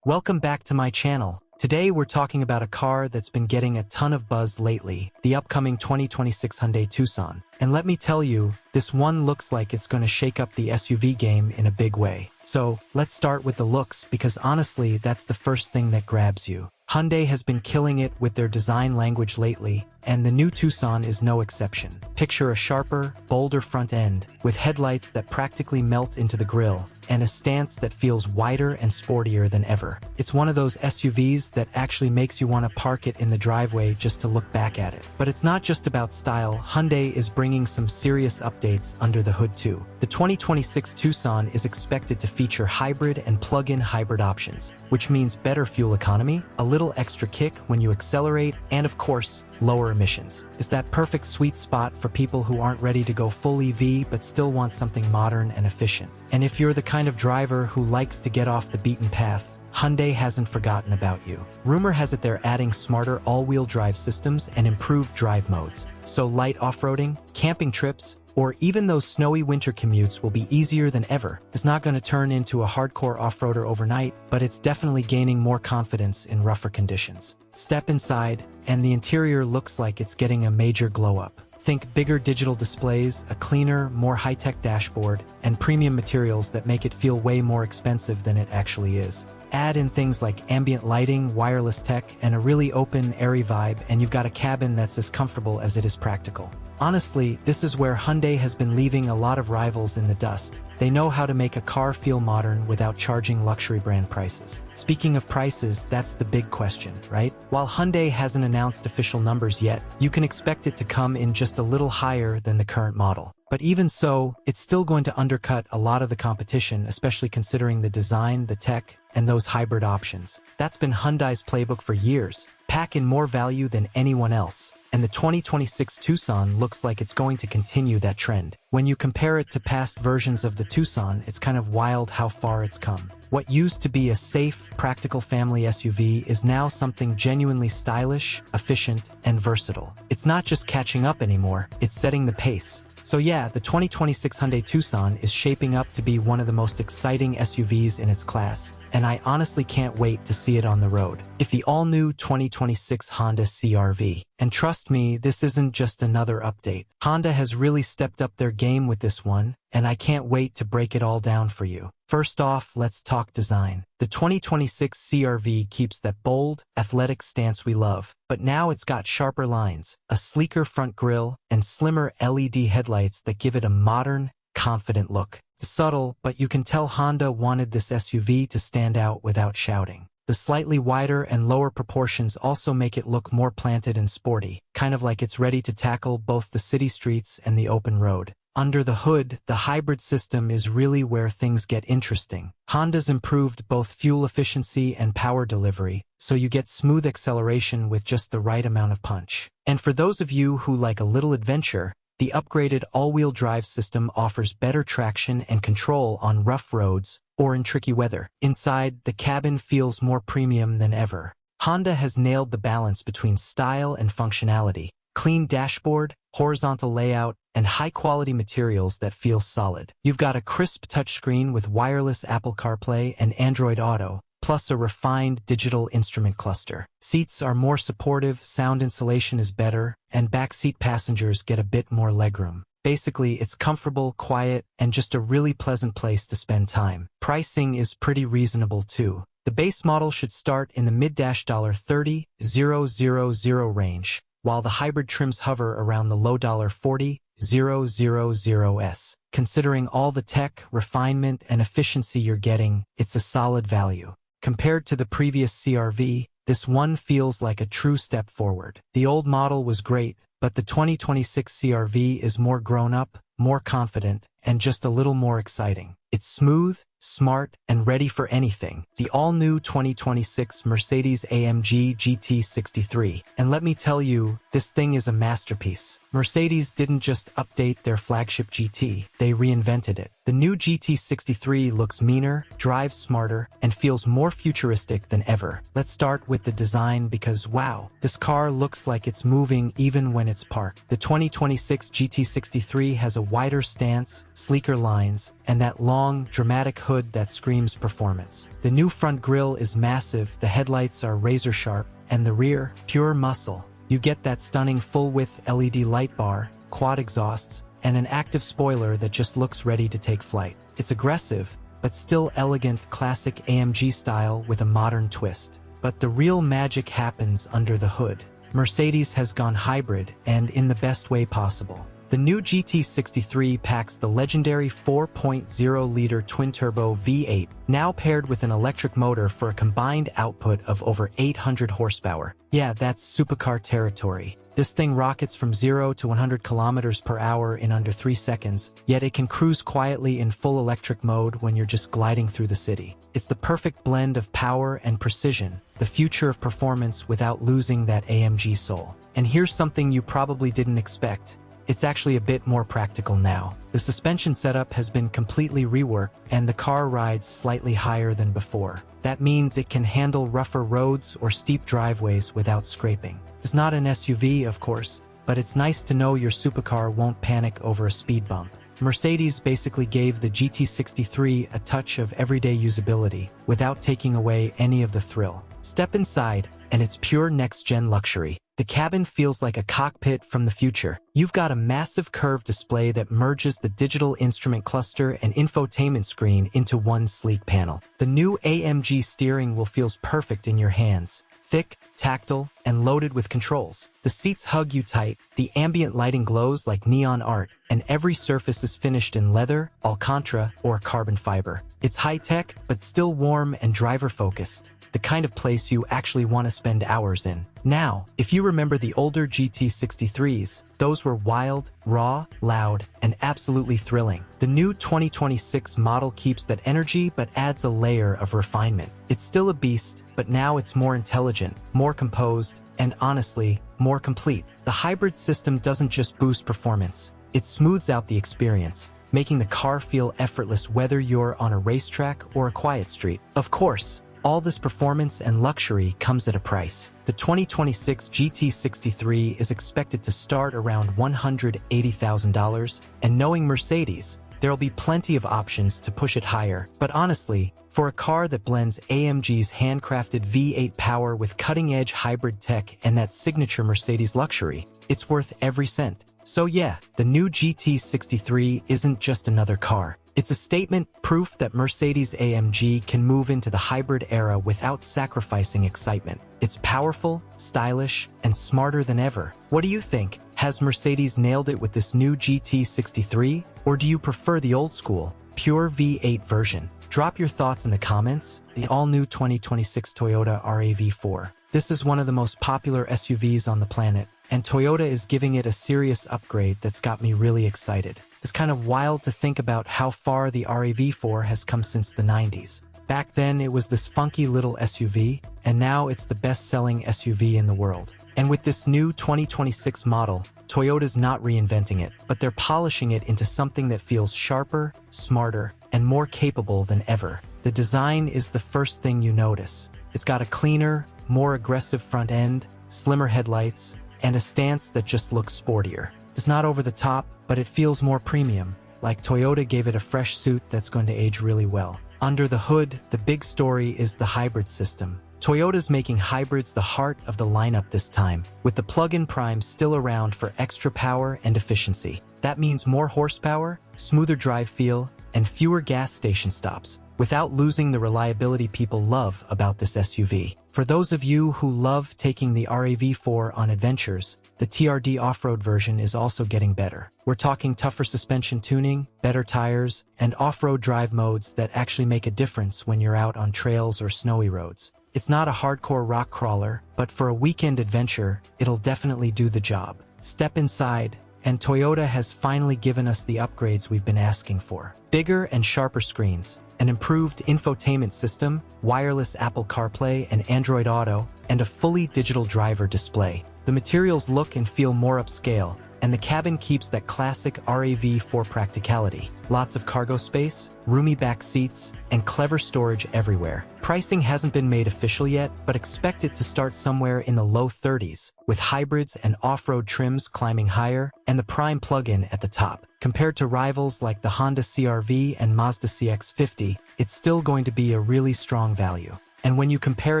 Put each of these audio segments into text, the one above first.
Welcome back to my channel. Today we're talking about a car that's been getting a ton of buzz lately, the upcoming 2026 Hyundai Tucson. And let me tell you, this one looks like it's going to shake up the SUV game in a big way. So let's start with the looks, because honestly, that's the first thing that grabs you. Hyundai has been killing it with their design language lately, and the new Tucson is no exception. Picture a sharper, bolder front end, with headlights that practically melt into the grille, and a stance that feels wider and sportier than ever. It's one of those SUVs that actually makes you want to park it in the driveway just to look back at it. But it's not just about style. Hyundai is bringing some serious updates under the hood too. The 2026 Tucson is expected to feature hybrid and plug-in hybrid options, which means better fuel economy, a little extra kick when you accelerate, and of course, lower emissions. It's that perfect sweet spot for people who aren't ready to go full EV but still want something modern and efficient. And if you're the kind of driver who likes to get off the beaten path, Hyundai hasn't forgotten about you. Rumor has it they're adding smarter all-wheel drive systems and improved drive modes, so light off-roading, camping trips, or even those snowy winter commutes will be easier than ever. It's not going to turn into a hardcore off-roader overnight, but it's definitely gaining more confidence in rougher conditions. Step inside, and the interior looks like it's getting a major glow-up. Think bigger digital displays, a cleaner, more high-tech dashboard, and premium materials that make it feel way more expensive than it actually is. Add in things like ambient lighting, wireless tech, and a really open, airy vibe, and you've got a cabin that's as comfortable as it is practical. Honestly, this is where Hyundai has been leaving a lot of rivals in the dust. They know how to make a car feel modern without charging luxury brand prices. Speaking of prices, that's the big question, right? While Hyundai hasn't announced official numbers yet, you can expect it to come in just a little higher than the current model. But even so, it's still going to undercut a lot of the competition, especially considering the design, the tech, and those hybrid options. That's been Hyundai's playbook for years. Pack in more value than anyone else. And the 2026 Tucson looks like it's going to continue that trend. When you compare it to past versions of the Tucson, it's kind of wild how far it's come. What used to be a safe, practical family SUV is now something genuinely stylish, efficient, and versatile. It's not just catching up anymore, it's setting the pace. So yeah, the 2026 Hyundai Tucson is shaping up to be one of the most exciting SUVs in its class, and I honestly can't wait to see it on the road. If the all-new 2026 Honda CR-V. And trust me, this isn't just another update. Honda has really stepped up their game with this one, and I can't wait to break it all down for you. First off, let's talk design. The 2026 CR-V keeps that bold, athletic stance we love, but now it's got sharper lines, a sleeker front grille, and slimmer LED headlights that give it a modern, confident look. It's subtle, but you can tell Honda wanted this SUV to stand out without shouting. The slightly wider and lower proportions also make it look more planted and sporty, kind of like it's ready to tackle both the city streets and the open road. Under the hood, the hybrid system is really where things get interesting. Honda's improved both fuel efficiency and power delivery, so you get smooth acceleration with just the right amount of punch. And for those of you who like a little adventure, the upgraded all-wheel drive system offers better traction and control on rough roads or in tricky weather. Inside, the cabin feels more premium than ever. Honda has nailed the balance between style and functionality. Clean dashboard, horizontal layout, and high-quality materials that feel solid. You've got a crisp touchscreen with wireless Apple CarPlay and Android Auto, plus a refined digital instrument cluster. Seats are more supportive, sound insulation is better, and backseat passengers get a bit more legroom. Basically, it's comfortable, quiet, and just a really pleasant place to spend time. Pricing is pretty reasonable too. The base model should start in the mid-$30,000 range, while the hybrid trims hover around the low $40,000s. Considering all the tech, refinement, and efficiency you're getting, it's a solid value. Compared to the previous CR-V, this one feels like a true step forward. The old model was great, but the 2026 CR-V is more grown-up, more confident, and just a little more exciting. It's smooth, smart, and ready for anything. The all-new 2026 Mercedes-AMG GT63. And let me tell you, this thing is a masterpiece. Mercedes didn't just update their flagship GT, they reinvented it. The new GT63 looks meaner, drives smarter, and feels more futuristic than ever. Let's start with the design because wow, this car looks like it's moving even when it's parked. The 2026 GT63 has a wider stance, sleeker lines, and that long, dramatic hood that screams performance. The new front grille is massive, the headlights are razor-sharp, and the rear, pure muscle. You get that stunning full-width LED light bar, quad exhausts, and an active spoiler that just looks ready to take flight. It's aggressive, but still elegant, classic AMG style with a modern twist. But the real magic happens under the hood. Mercedes has gone hybrid, and in the best way possible. The new GT63 packs the legendary 4.0-liter twin-turbo V8, now paired with an electric motor for a combined output of over 800 horsepower. Yeah, that's supercar territory. This thing rockets from 0 to 100 kilometers per hour in under 3 seconds, yet it can cruise quietly in full electric mode when you're just gliding through the city. It's the perfect blend of power and precision, the future of performance without losing that AMG soul. And here's something you probably didn't expect. It's actually a bit more practical now. The suspension setup has been completely reworked, and the car rides slightly higher than before. That means it can handle rougher roads or steep driveways without scraping. It's not an SUV, of course, but it's nice to know your supercar won't panic over a speed bump. Mercedes basically gave the GT63 a touch of everyday usability without taking away any of the thrill. Step inside, and it's pure next-gen luxury. The cabin feels like a cockpit from the future. You've got a massive curved display that merges the digital instrument cluster and infotainment screen into one sleek panel. The new AMG steering wheel feels perfect in your hands. Thick, tactile, and loaded with controls. The seats hug you tight, the ambient lighting glows like neon art, and every surface is finished in leather, Alcantara, or carbon fiber. It's high-tech, but still warm and driver-focused. The kind of place you actually want to spend hours in. Now, if you remember the older GT63s, those were wild, raw, loud, and absolutely thrilling. The new 2026 model keeps that energy but adds a layer of refinement. It's still a beast, but now it's more intelligent, more composed, and honestly, more complete. The hybrid system doesn't just boost performance, it smooths out the experience, making the car feel effortless whether you're on a racetrack or a quiet street. Of course, all this performance and luxury comes at a price. The 2026 GT63 is expected to start around $180,000, and knowing Mercedes, there'll be plenty of options to push it higher. But honestly, for a car that blends AMG's handcrafted V8 power with cutting-edge hybrid tech and that signature Mercedes luxury, it's worth every cent. So yeah, the new GT63 isn't just another car. It's a statement, proof that Mercedes-AMG can move into the hybrid era without sacrificing excitement. It's powerful, stylish, and smarter than ever. What do you think? Has Mercedes nailed it with this new GT63? Or do you prefer the old-school, pure V8 version? Drop your thoughts in the comments. The all-new 2026 Toyota RAV4. This is one of the most popular SUVs on the planet, and Toyota is giving it a serious upgrade that's got me really excited. It's kind of wild to think about how far the RAV4 has come since the 90s. Back then, it was this funky little SUV, and now it's the best-selling SUV in the world. And with this new 2026 model, Toyota's not reinventing it, but they're polishing it into something that feels sharper, smarter, and more capable than ever. The design is the first thing you notice. It's got a cleaner, more aggressive front end, slimmer headlights, and a stance that just looks sportier. It's not over the top, but it feels more premium, like Toyota gave it a fresh suit that's going to age really well. Under the hood, the big story is the hybrid system. Toyota's making hybrids the heart of the lineup this time, with the plug-in prime still around for extra power and efficiency. That means more horsepower, smoother drive feel, and fewer gas station stops, without losing the reliability people love about this SUV. For those of you who love taking the RAV4 on adventures, the TRD off-road version is also getting better. We're talking tougher suspension tuning, better tires, and off-road drive modes that actually make a difference when you're out on trails or snowy roads. It's not a hardcore rock crawler, but for a weekend adventure, it'll definitely do the job. Step inside, and Toyota has finally given us the upgrades we've been asking for. Bigger and sharper screens, an improved infotainment system, wireless Apple CarPlay and Android Auto, and a fully digital driver display. The materials look and feel more upscale, and the cabin keeps that classic RAV4 practicality. Lots of cargo space, roomy back seats, and clever storage everywhere. Pricing hasn't been made official yet, but expect it to start somewhere in the low 30s, with hybrids and off-road trims climbing higher, and the Prime plug-in at the top. Compared to rivals like the Honda CR-V and Mazda CX-50, it's still going to be a really strong value. And when you compare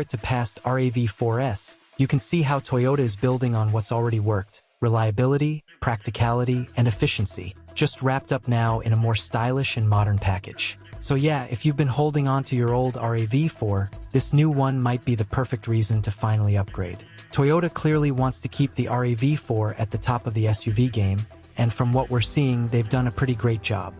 it to past RAV4S, you can see how Toyota is building on what's already worked. Reliability, practicality, and efficiency, just wrapped up now in a more stylish and modern package. So yeah, if you've been holding on to your old RAV4, this new one might be the perfect reason to finally upgrade. Toyota clearly wants to keep the RAV4 at the top of the SUV game, and from what we're seeing, they've done a pretty great job.